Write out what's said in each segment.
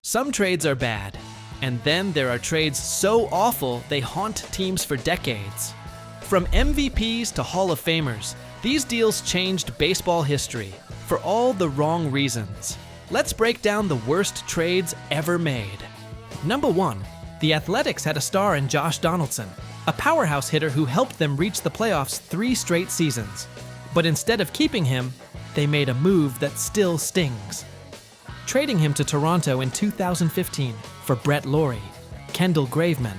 Some trades are bad, and then there are trades so awful they haunt teams for decades. From MVPs to Hall of Famers, these deals changed baseball history for all the wrong reasons. Let's break down the worst trades ever made. Number 1. The Athletics had a star in Josh Donaldson, a powerhouse hitter who helped them reach the playoffs 3 straight seasons. But instead of keeping him, they made a move that still stings. Trading him to Toronto in 2015 for Brett Lawrie, Kendall Graveman,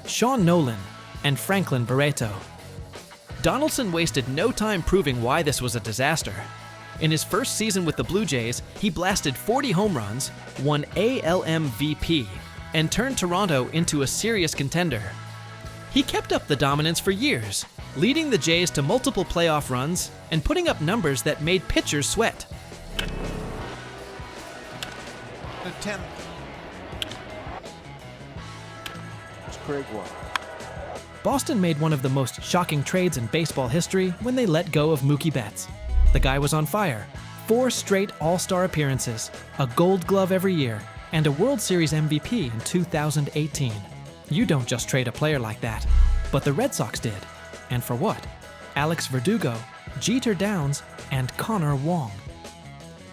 Sean Nolan, and Franklin Barreto. Donaldson wasted no time proving why this was a disaster. In his first season with the Blue Jays, he blasted 40 home runs, won AL MVP, and turned Toronto into a serious contender. He kept up the dominance for years, leading the Jays to multiple playoff runs and putting up numbers that made pitchers sweat. The 10th. It's Craig Watt. Boston made one of the most shocking trades in baseball history when they let go of Mookie Betts. The guy was on fire. 4 straight All-Star appearances, a Gold Glove every year, and a World Series MVP in 2018. You don't just trade a player like that. But the Red Sox did. And for what? Alex Verdugo, Jeter Downs, and Connor Wong.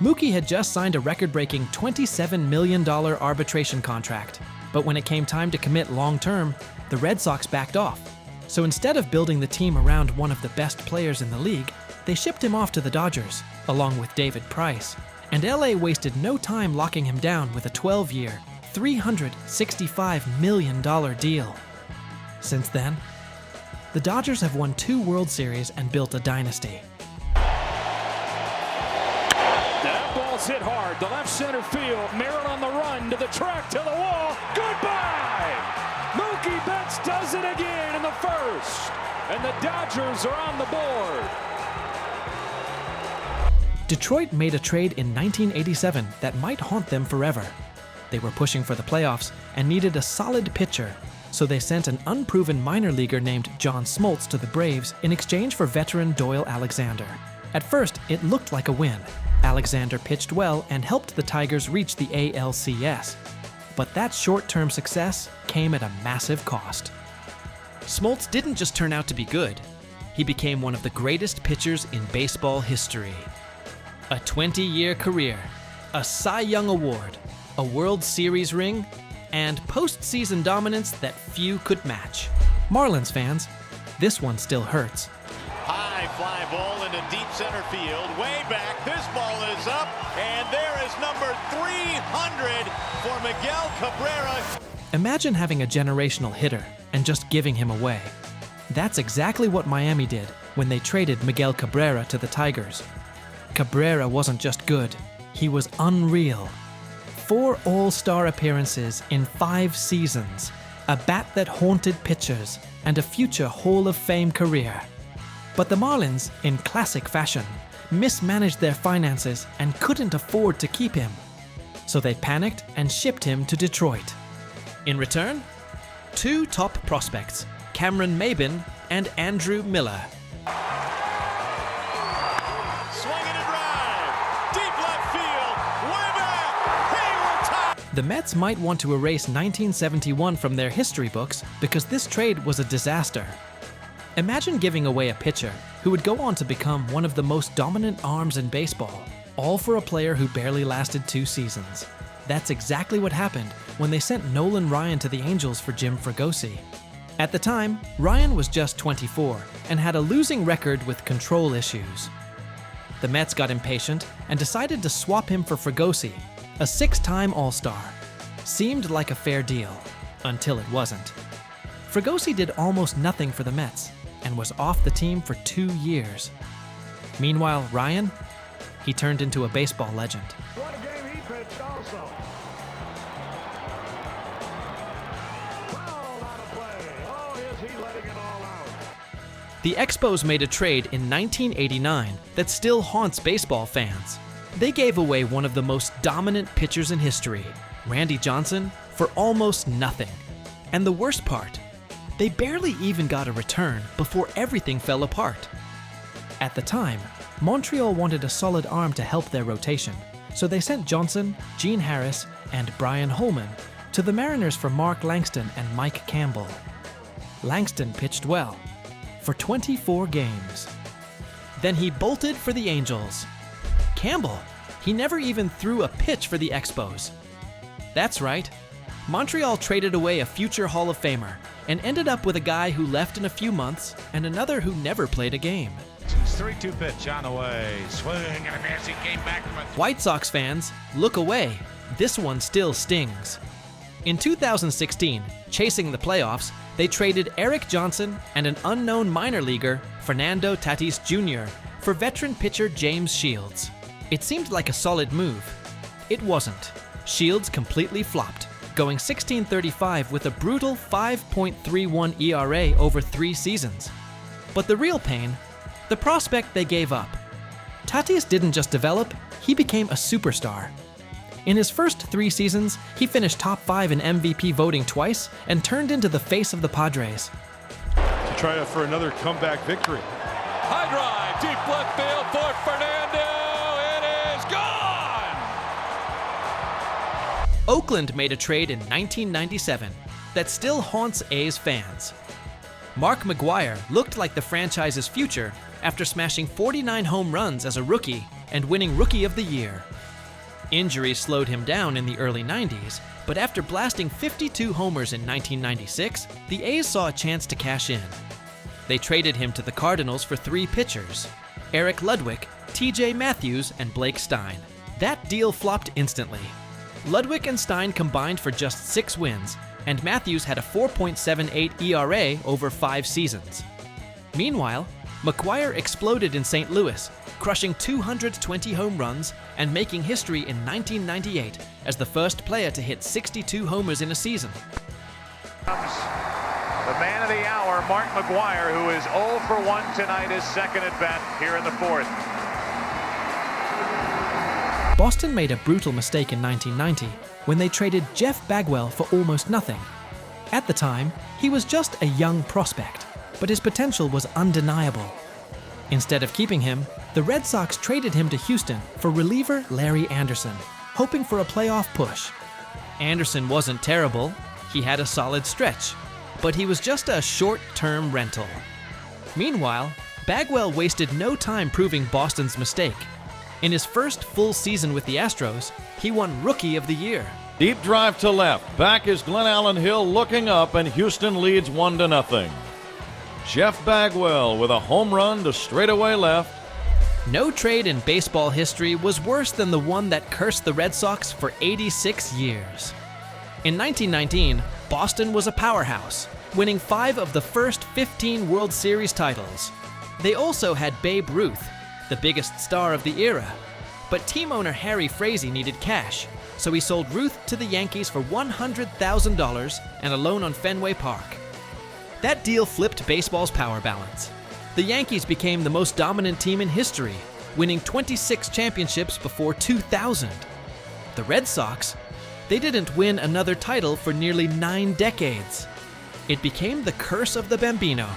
Mookie had just signed a record-breaking $27 million arbitration contract. But when it came time to commit long-term, the Red Sox backed off. So instead of building the team around one of the best players in the league, they shipped him off to the Dodgers, along with David Price. And LA wasted no time locking him down with a 12-year, $365 million deal. Since then, the Dodgers have won 2 World Series and built a dynasty. That ball's hit hard. The left center field. Merrill on the run to the track, to the wall. Goodbye! Mookie Betts does it again in the first. And the Dodgers are on the board. Detroit made a trade in 1987 that might haunt them forever. They were pushing for the playoffs and needed a solid pitcher, so they sent an unproven minor leaguer named John Smoltz to the Braves in exchange for veteran Doyle Alexander. At first, it looked like a win. Alexander pitched well and helped the Tigers reach the ALCS. But that short-term success came at a massive cost. Smoltz didn't just turn out to be good. He became one of the greatest pitchers in baseball history. A 20-year career, a Cy Young Award, a World Series ring, and postseason dominance that few could match. Marlins fans, this one still hurts. High fly ball into deep center field, way back, this ball is up, and there is number 300 for Miguel Cabrera. Imagine having a generational hitter and just giving him away. That's exactly what Miami did when they traded Miguel Cabrera to the Tigers. Cabrera wasn't just good, he was unreal. 4 All-Star appearances in 5 seasons, a bat that haunted pitchers, and a future Hall of Fame career. But the Marlins, in classic fashion, mismanaged their finances and couldn't afford to keep him. So they panicked and shipped him to Detroit. In return, 2 top prospects, Cameron Maybin and Andrew Miller. The Mets might want to erase 1971 from their history books because this trade was a disaster. Imagine giving away a pitcher who would go on to become one of the most dominant arms in baseball, all for a player who barely lasted 2 seasons. That's exactly what happened when they sent Nolan Ryan to the Angels for Jim Fregosi. At the time, Ryan was just 24 and had a losing record with control issues. The Mets got impatient and decided to swap him for Fregosi, a 6-time All-Star. Seemed like a fair deal, until it wasn't. Fregosi did almost nothing for the Mets and was off the team for 2 years. Meanwhile, Ryan, he turned into a baseball legend. What a game he pitched also. Foul out of play. Oh, is he letting it all out. The Expos made a trade in 1989 that still haunts baseball fans. They gave away one of the most dominant pitchers in history, Randy Johnson, for almost nothing. And the worst part, they barely even got a return before everything fell apart. At the time, Montreal wanted a solid arm to help their rotation, so they sent Johnson, Gene Harris, and Brian Holman to the Mariners for Mark Langston and Mike Campbell. Langston pitched well for 24 games. Then he bolted for the Angels. Campbell, he never even threw a pitch for the Expos. That's right, Montreal traded away a future Hall of Famer and ended up with a guy who left in a few months and another who never played a game. 3-2 pitch on the way. Swing and a miss. He came back from a White Sox fans, look away. This one still stings. In 2016, chasing the playoffs, they traded Eric Johnson and an unknown minor leaguer, Fernando Tatis Jr., for veteran pitcher James Shields. It seemed like a solid move. It wasn't. Shields completely flopped, going 1635 with a brutal 5.31 ERA over 3 seasons. But the real pain, the prospect they gave up. Tatis didn't just develop, he became a superstar. In his first 3 seasons, he finished top 5 in MVP voting twice and turned into the face of the Padres. To try for another comeback victory. High drive, deep left field for Fernando. It is gone! Oakland made a trade in 1997 that still haunts A's fans. Mark McGwire looked like the franchise's future after smashing 49 home runs as a rookie and winning Rookie of the Year. Injuries slowed him down in the early 90s, but after blasting 52 homers in 1996, the A's saw a chance to cash in. They traded him to the Cardinals for 3 pitchers: Eric Ludwig, TJ Matthews, and Blake Stein. That deal flopped instantly. Ludwig and Stein combined for just 6 wins, and Matthews had a 4.78 ERA over 5 seasons. Meanwhile, McGwire exploded in St. Louis, crushing 220 home runs and making history in 1998 as the first player to hit 62 homers in a season. The man of the hour, Mark McGwire, who is 0 for 1 tonight, is second at bat here in the 4th. Boston made a brutal mistake in 1990 when they traded Jeff Bagwell for almost nothing. At the time, he was just a young prospect, but his potential was undeniable. Instead of keeping him, the Red Sox traded him to Houston for reliever Larry Anderson, hoping for a playoff push. Anderson wasn't terrible, he had a solid stretch, but he was just a short-term rental. Meanwhile, Bagwell wasted no time proving Boston's mistake. In his first full season with the Astros, he won Rookie of the Year. Deep drive to left. Back is Glenn Allen Hill looking up, and Houston leads 1-0. Jeff Bagwell with a home run to straightaway left. No trade in baseball history was worse than the one that cursed the Red Sox for 86 years. In 1919, Boston was a powerhouse, winning 5 of the first 15 World Series titles. They also had Babe Ruth, the biggest star of the era. But team owner Harry Frazee needed cash, so he sold Ruth to the Yankees for $100,000 and a loan on Fenway Park. That deal flipped baseball's power balance. The Yankees became the most dominant team in history, winning 26 championships before 2000. The Red Sox, they didn't win another title for nearly 9 decades. It became the curse of the Bambino.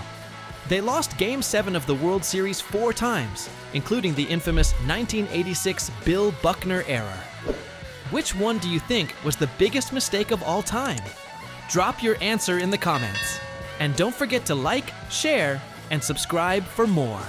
They lost Game 7 of the World Series 4 times, including the infamous 1986 Bill Buckner era. Which one do you think was the biggest mistake of all time? Drop your answer in the comments. And don't forget to like, share, and subscribe for more.